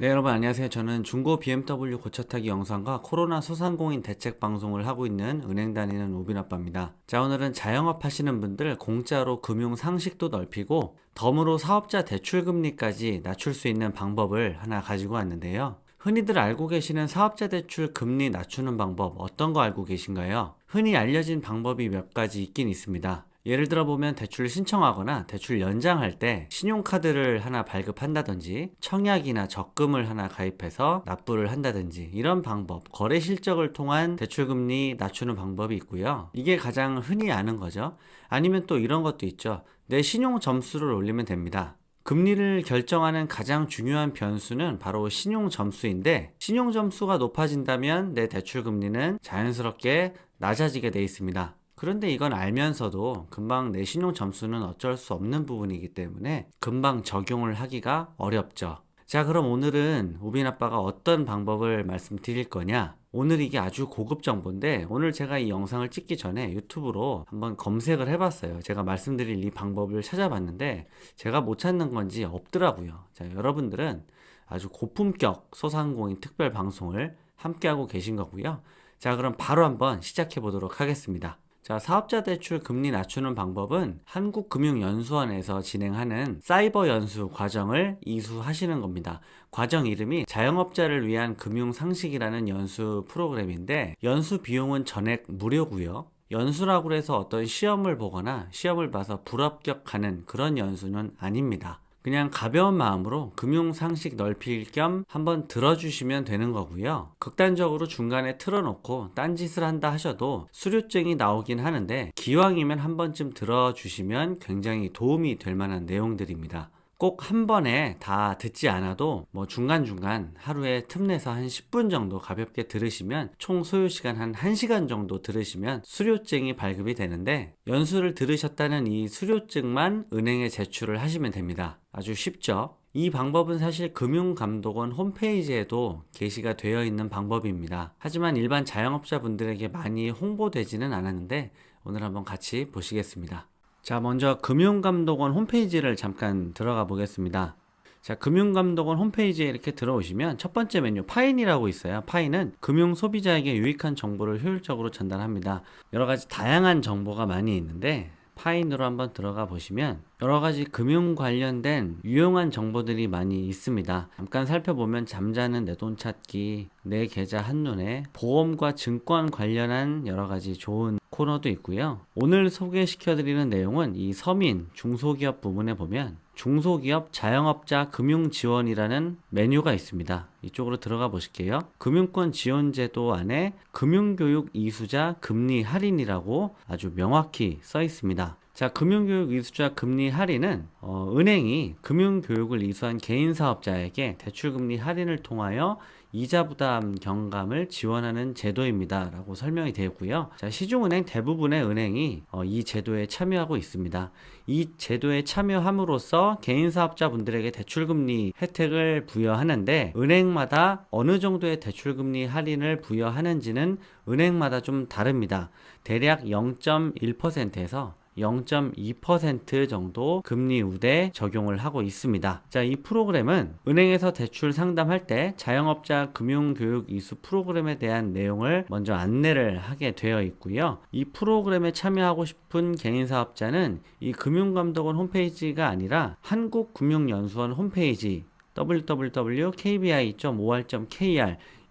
네, 여러분 안녕하세요. 저는 중고 BMW 고차 타기 영상과 코로나 소상공인 대책 방송을 하고 있는 은행 다니는 오빈 아빠입니다. 자, 오늘은 자영업 하시는 분들 공짜로 금융 상식도 넓히고 덤으로 사업자 대출 금리까지 낮출 수 있는 방법을 하나 가지고 왔는데요. 흔히들 알고 계시는 사업자 대출 금리 낮추는 방법 어떤 거 알고 계신가요? 흔히 알려진 방법이 몇 가지 있긴 있습니다. 예를 들어 보면 대출 신청하거나 대출 연장할 때 신용카드를 하나 발급한다든지 청약이나 적금을 하나 가입해서 납부를 한다든지 이런 방법, 거래 실적을 통한 대출금리 낮추는 방법이 있고요. 이게 가장 흔히 아는 거죠. 아니면 또 이런 것도 있죠. 내 신용 점수를 올리면 됩니다. 금리를 결정하는 가장 중요한 변수는 바로 신용 점수인데, 신용 점수가 높아진다면 내 대출 금리는 자연스럽게 낮아지게 되어 있습니다. 그런데 이건 알면서도 금방 내 신용 점수는 어쩔 수 없는 부분이기 때문에 금방 적용을 하기가 어렵죠. 자, 그럼 오늘은 오빈 아빠가 어떤 방법을 말씀드릴 거냐? 오늘 이게 아주 고급 정보인데, 오늘 제가 이 영상을 찍기 전에 유튜브로 한번 검색을 해봤어요. 제가 말씀드릴 이 방법을 찾아봤는데 제가 못 찾는 건지 없더라고요. 자, 여러분들은 아주 고품격 소상공인 특별 방송을 함께하고 계신 거고요. 자, 그럼 바로 한번 시작해 보도록 하겠습니다. 자, 사업자 대출 금리 낮추는 방법은 한국금융연수원에서 진행하는 사이버 연수 과정을 이수하시는 겁니다. 과정 이름이 자영업자를 위한 금융상식이라는 연수 프로그램인데, 연수 비용은 전액 무료고요. 연수라고 해서 어떤 시험을 보거나 시험을 봐서 불합격하는 그런 연수는 아닙니다. 그냥 가벼운 마음으로 금융 상식 넓힐 겸 한번 들어주시면 되는 거고요. 극단적으로 중간에 틀어놓고 딴짓을 한다 하셔도 수료증이 나오긴 하는데, 기왕이면 한 번쯤 들어주시면 굉장히 도움이 될 만한 내용들입니다. 꼭 한 번에 다 듣지 않아도 중간중간 하루에 틈내서 한 10분 정도 가볍게 들으시면 총 소요 시간 한 1시간 정도 들으시면 수료증이 발급이 되는데, 연수를 들으셨다는 이 수료증만 은행에 제출을 하시면 됩니다. 아주 쉽죠? 이 방법은 사실 금융감독원 홈페이지에도 게시가 되어 있는 방법입니다. 하지만 일반 자영업자분들에게 많이 홍보되지는 않았는데 오늘 한번 같이 보시겠습니다. 자, 먼저 금융감독원 홈페이지를 잠깐 들어가 보겠습니다. 자, 금융감독원 홈페이지에 이렇게 들어오시면 첫 번째 메뉴 파인이라고 있어요. 파인은 금융 소비자에게 유익한 정보를 효율적으로 전달합니다. 여러 가지 다양한 정보가 많이 있는데, 파인으로 한번 들어가 보시면 여러 가지 금융 관련된 유용한 정보들이 많이 있습니다. 잠깐 살펴보면 잠자는 내 돈 찾기, 내 계좌 한눈에, 보험과 증권 관련한 여러 가지 좋은 코너도 있고요. 오늘 소개시켜드리는 내용은 이 서민, 중소기업 부분에 보면 중소기업 자영업자 금융지원이라는 메뉴가 있습니다. 이쪽으로 들어가 보실게요. 금융권 지원제도 안에 금융교육 이수자 금리 할인이라고 아주 명확히 써 있습니다. 자, 금융교육 이수자 금리 할인은 은행이 금융교육을 이수한 개인사업자에게 대출금리 할인을 통하여 이자 부담 경감을 지원하는 제도입니다 라고 설명이 되어 있고요. 자, 시중은행 대부분의 은행이 이 제도에 참여하고 있습니다. 이 제도에 참여함으로써 개인사업자분들에게 대출금리 혜택을 부여하는데, 은행마다 어느 정도의 대출금리 할인을 부여하는지는 은행마다 좀 다릅니다. 대략 0.1%에서 0.2% 정도 금리 우대 적용을 하고 있습니다. 자, 이 프로그램은 은행에서 대출 상담할 때 자영업자 금융교육 이수 프로그램에 대한 내용을 먼저 안내를 하게 되어 있고요. 이 프로그램에 참여하고 싶은 개인사업자는 이 금융감독원 홈페이지가 아니라 한국금융연수원 홈페이지 www.kbi.or.kr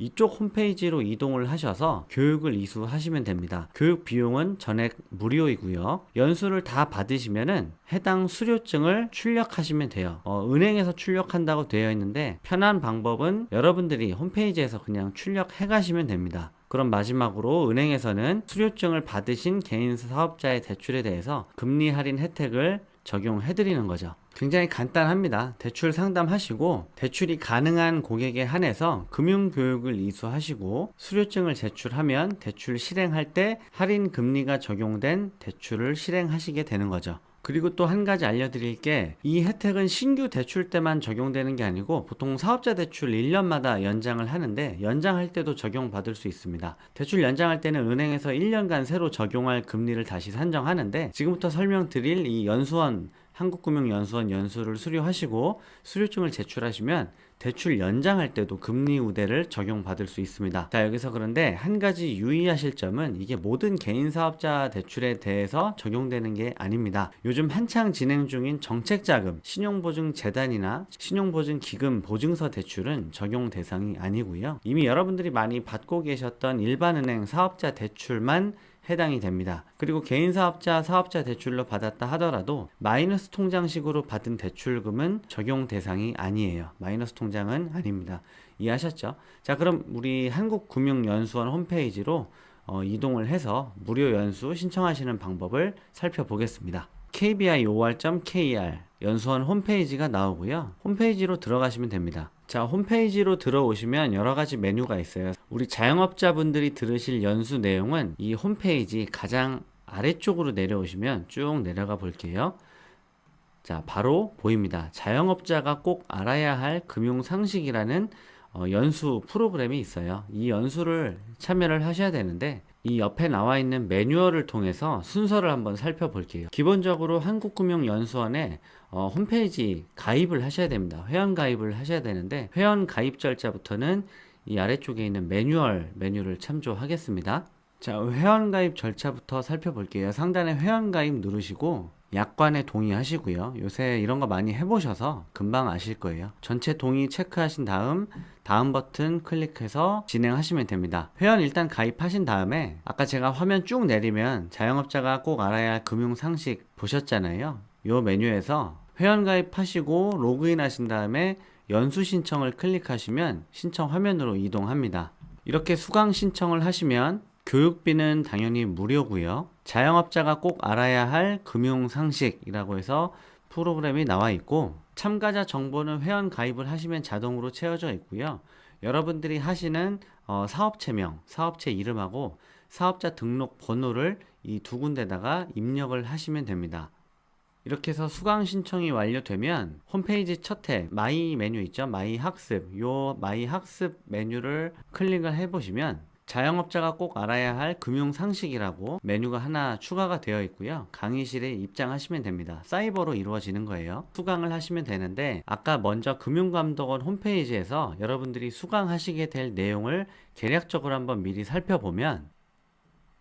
이쪽 홈페이지로 이동을 하셔서 교육을 이수하시면 됩니다. 교육 비용은 전액 무료이고요. 연수를 다 받으시면은 해당 수료증을 출력하시면 돼요. 은행에서 출력한다고 되어 있는데, 편한 방법은 여러분들이 홈페이지에서 그냥 출력해 가시면 됩니다. 그럼 마지막으로 은행에서는 수료증을 받으신 개인 사업자의 대출에 대해서 금리 할인 혜택을 적용해 드리는 거죠. 굉장히 간단합니다. 대출 상담하시고 대출이 가능한 고객에 한해서 금융교육을 이수하시고 수료증을 제출하면 대출 실행할 때 할인 금리가 적용된 대출을 실행하시게 되는 거죠. 그리고 또 한 가지 알려드릴 게, 이 혜택은 신규 대출 때만 적용되는 게 아니고 보통 사업자 대출 1년마다 연장을 하는데, 연장할 때도 적용받을 수 있습니다. 대출 연장할 때는 은행에서 1년간 새로 적용할 금리를 다시 산정하는데, 지금부터 설명드릴 이 연수원 한국금융연수원 연수를 수료하시고 수료증을 제출하시면 대출 연장할 때도 금리 우대를 적용받을 수 있습니다. 자, 여기서 그런데 한 가지 유의하실 점은 이게 모든 개인 사업자 대출에 대해서 적용되는 게 아닙니다. 요즘 한창 진행 중인 정책자금, 신용보증재단이나 신용보증기금 보증서 대출은 적용 대상이 아니고요. 이미 여러분들이 많이 받고 계셨던 일반은행 사업자 대출만 해당이 됩니다. 그리고 개인 사업자 대출로 받았다 하더라도 마이너스 통장식으로 받은 대출금은 적용 대상이 아니에요. 마이너스 통장은 아닙니다. 이해하셨죠? 자, 그럼 우리 한국금융연수원 홈페이지로 이동을 해서 무료 연수 신청하시는 방법을 살펴보겠습니다. kbior.kr 연수원 홈페이지가 나오고요. 홈페이지로 들어가시면 됩니다. 자, 홈페이지로 들어오시면 여러가지 메뉴가 있어요. 우리 자영업자분들이 들으실 연수 내용은 이 홈페이지 가장 아래쪽으로 내려오시면 쭉 내려가 볼게요. 자, 바로 보입니다. 자영업자가 꼭 알아야 할 금융상식이라는 연수 프로그램이 있어요. 이 연수를 참여를 하셔야 되는데 이 옆에 나와 있는 매뉴얼을 통해서 순서를 한번 살펴볼게요. 기본적으로 한국금융연수원에 홈페이지 가입을 하셔야 됩니다. 회원 가입을 하셔야 되는데 회원 가입 절차부터는 이 아래쪽에 있는 메뉴를 참조하겠습니다. 자, 회원 가입 절차부터 살펴볼게요. 상단에 회원 가입 누르시고 약관에 동의하시고요. 요새 이런 거 많이 해보셔서 금방 아실 거예요. 전체 동의 체크하신 다음 버튼 클릭해서 진행하시면 됩니다. 회원 일단 가입하신 다음에 아까 제가 화면 쭉 내리면 자영업자가 꼭 알아야 할 금융상식 보셨잖아요. 요 메뉴에서 회원 가입하시고 로그인 하신 다음에 연수 신청을 클릭하시면 신청 화면으로 이동합니다. 이렇게 수강 신청을 하시면 교육비는 당연히 무료고요. 자영업자가 꼭 알아야 할 금융상식이라고 해서 프로그램이 나와 있고 참가자 정보는 회원 가입을 하시면 자동으로 채워져 있고요. 여러분들이 하시는 사업체명, 사업체 이름하고 사업자 등록 번호를 이 두 군데다가 입력을 하시면 됩니다. 이렇게 해서 수강 신청이 완료되면 홈페이지 첫해 마이 메뉴 있죠? 마이 학습. 요 마이 학습 메뉴를 클릭을 해보시면 자영업자가 꼭 알아야 할 금융상식이라고 메뉴가 하나 추가가 되어 있고요. 강의실에 입장하시면 됩니다. 사이버로 이루어지는 거예요. 수강을 하시면 되는데 아까 먼저 금융감독원 홈페이지에서 여러분들이 수강하시게 될 내용을 개략적으로 한번 미리 살펴보면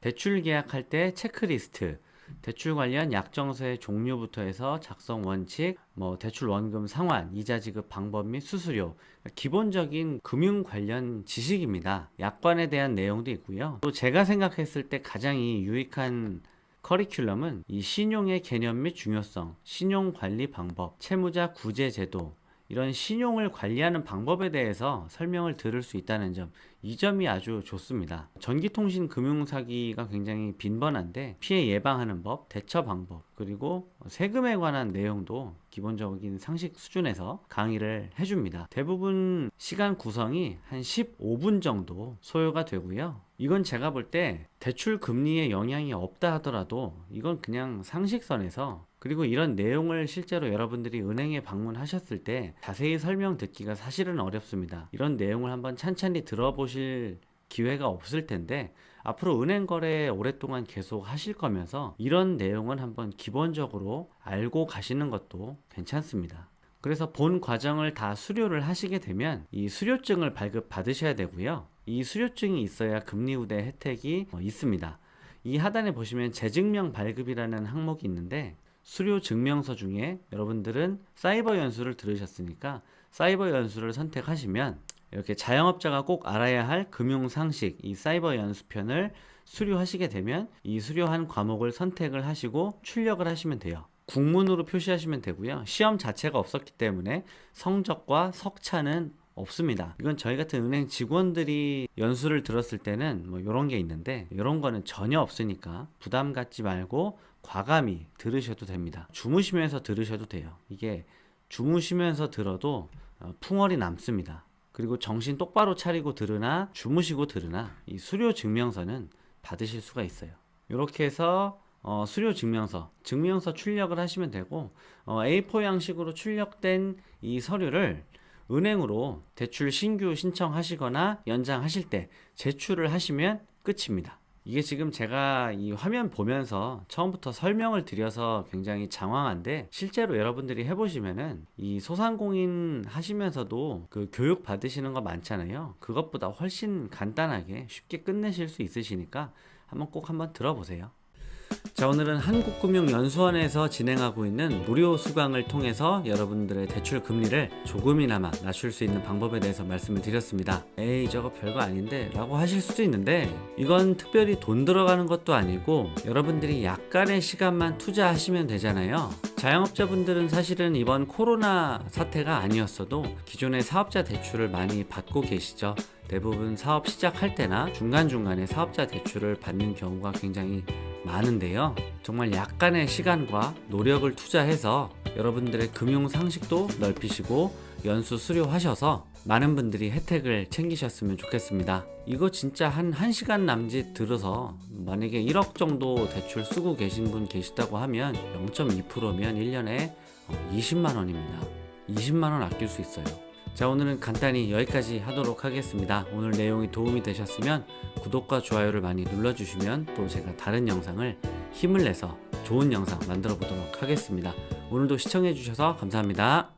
대출 계약할 때 체크리스트, 대출 관련 약정서의 종류부터 해서 작성 원칙, 대출 원금 상환, 이자 지급 방법 및 수수료, 기본적인 금융 관련 지식입니다. 약관에 대한 내용도 있고요. 또 제가 생각했을 때 가장 유익한 커리큘럼은 이 신용의 개념 및 중요성, 신용 관리 방법, 채무자 구제 제도, 이런 신용을 관리하는 방법에 대해서 설명을 들을 수 있다는 점, 이 점이 아주 좋습니다. 전기통신 금융사기가 굉장히 빈번한데 피해 예방하는 법, 대처 방법, 그리고 세금에 관한 내용도 기본적인 상식 수준에서 강의를 해줍니다. 대부분 시간 구성이 한 15분 정도 소요가 되고요. 이건 제가 볼 때 대출 금리에 영향이 없다 하더라도 이건 그냥 상식선에서, 그리고 이런 내용을 실제로 여러분들이 은행에 방문하셨을 때 자세히 설명 듣기가 사실은 어렵습니다. 이런 내용을 한번 찬찬히 들어보실 기회가 없을 텐데 앞으로 은행 거래 오랫동안 계속 하실 거면서 이런 내용은 한번 기본적으로 알고 가시는 것도 괜찮습니다. 그래서 본 과정을 다 수료를 하시게 되면 이 수료증을 발급 받으셔야 되고요. 이 수료증이 있어야 금리 우대 혜택이 있습니다. 이 하단에 보시면 재증명 발급이라는 항목이 있는데 수료 증명서 중에 여러분들은 사이버 연수를 들으셨으니까 사이버 연수를 선택하시면 이렇게 자영업자가 꼭 알아야 할 금융상식, 이 사이버 연수편을 수료하시게 되면 이 수료한 과목을 선택을 하시고 출력을 하시면 돼요. 국문으로 표시하시면 되고요. 시험 자체가 없었기 때문에 성적과 석차는 없습니다. 이건 저희 같은 은행 직원들이 연수를 들었을 때는 이런 게 있는데 이런 거는 전혀 없으니까 부담 갖지 말고 과감히 들으셔도 됩니다. 주무시면서 들으셔도 돼요. 이게 주무시면서 들어도 풍월이 남습니다. 그리고 정신 똑바로 차리고 들으나 주무시고 들으나 이 수료 증명서는 받으실 수가 있어요. 이렇게 해서 수료 증명서 출력을 하시면 되고 A4 양식으로 출력된 이 서류를 은행으로 대출 신규 신청하시거나 연장하실 때 제출을 하시면 끝입니다. 이게 지금 제가 이 화면 보면서 처음부터 설명을 드려서 굉장히 장황한데, 실제로 여러분들이 해보시면은 이 소상공인 하시면서도 그 교육 받으시는 거 많잖아요. 그것보다 훨씬 간단하게 쉽게 끝내실 수 있으시니까 한번 들어보세요. 자, 오늘은 한국금융연수원에서 진행하고 있는 무료 수강을 통해서 여러분들의 대출 금리를 조금이나마 낮출 수 있는 방법에 대해서 말씀을 드렸습니다. 에이, 저거 별거 아닌데 라고 하실 수도 있는데, 이건 특별히 돈 들어가는 것도 아니고 여러분들이 약간의 시간만 투자하시면 되잖아요. 자영업자분들은 사실은 이번 코로나 사태가 아니었어도 기존의 사업자 대출을 많이 받고 계시죠. 대부분 사업 시작할 때나 중간중간에 사업자 대출을 받는 경우가 굉장히 많은데요. 정말 약간의 시간과 노력을 투자해서 여러분들의 금융 상식도 넓히시고 연수 수료하셔서 많은 분들이 혜택을 챙기셨으면 좋겠습니다. 이거 진짜 한 1시간 남짓 들어서 만약에 1억 정도 대출 쓰고 계신 분 계시다고 하면 0.2%면 1년에 20만 원입니다. 20만 원 아낄 수 있어요. 자, 오늘은 간단히 여기까지 하도록 하겠습니다. 오늘 내용이 도움이 되셨으면 구독과 좋아요를 많이 눌러주시면 또 제가 다른 영상을 힘을 내서 좋은 영상 만들어 보도록 하겠습니다. 오늘도 시청해 주셔서 감사합니다.